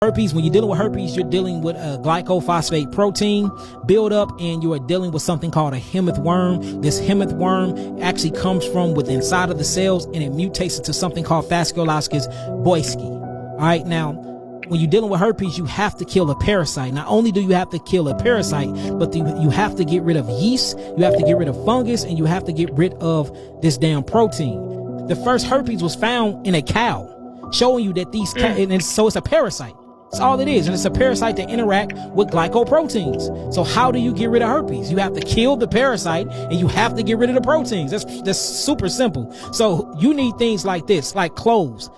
Herpes, when you're dealing with herpes, you're dealing with a glycophosphate protein buildup, and you are dealing with something called a hemith worm. This hemith worm actually comes from within inside of the cells, and it mutates into something called Fasciolopsis boyski. All right, now, when you're dealing with herpes, you have to kill a parasite. Not only do you have to kill a parasite, but you have to get rid of yeast, you have to get rid of fungus, and you have to get rid of this damn protein. The first herpes was found in a cow, showing you that so it's a parasite. That's all it is, and it's a parasite that interact with glycoproteins. So how do you get rid of herpes? You have to kill the parasite, and you have to get rid of the proteins. That's super simple. So you need things like this, like cloves.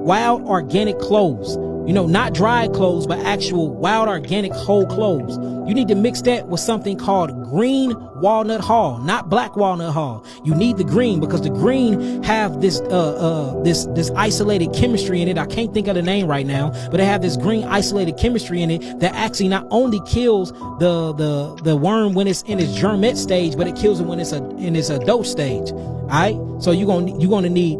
Wild organic cloves. Not dried cloves, but actual wild organic whole cloves. You need to mix that with something called green walnut hull, not black walnut hull. You need the green because the green have this isolated chemistry in it. I can't think of the name right now, but they have this green isolated chemistry in it that actually not only kills the worm when it's in its germinate stage, but it kills it when it's in its adult stage. All right, so you're gonna need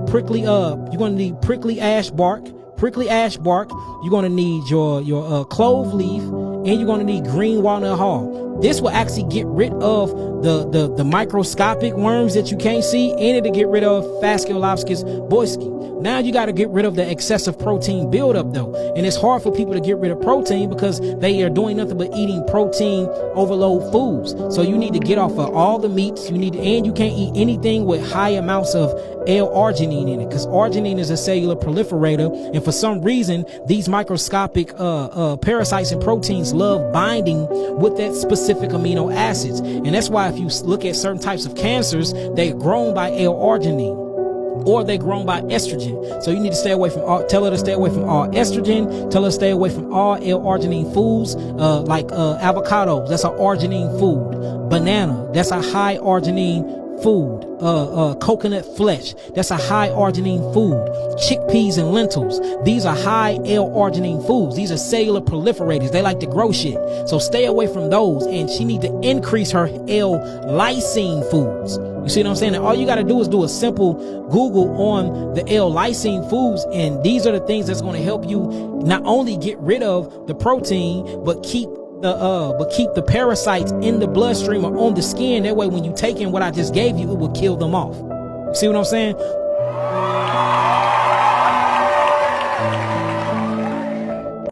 prickly ash bark. You're gonna need your clove leaf, and you're gonna need green walnut hull. This will actually get rid of the microscopic worms that you can't see, and it'll get rid of Fasciolopsis boyski. Now you got to get rid of the excessive protein buildup though, and it's hard for people to get rid of protein because they are doing nothing but eating protein overload foods. So you need to get off of all the meats. And you can't eat anything with high amounts of L-arginine in it, because arginine is a cellular proliferator, and for some reason these microscopic parasites and proteins love binding with that specific amino acids, and that's why if you look at certain types of cancers, they're grown by L-arginine, or they're grown by estrogen. So you need to stay away from tell her to stay away from all estrogen, tell her to stay away from all L-arginine foods, like avocados, that's an arginine food. Banana, that's a high arginine food. Coconut flesh, that's a high arginine food. Chickpeas and lentils, these are high L-arginine foods. These are cellular proliferators. They like to grow shit. So stay away from those, and she need to increase her L-lysine foods. You see what I'm saying? And all you got to do is do a simple Google on the L-lysine foods, and these are the things that's going to help you not only get rid of the protein, but keep the parasites in the bloodstream or on the skin. That way, when you take in what I just gave you, it will kill them off. See what I'm saying?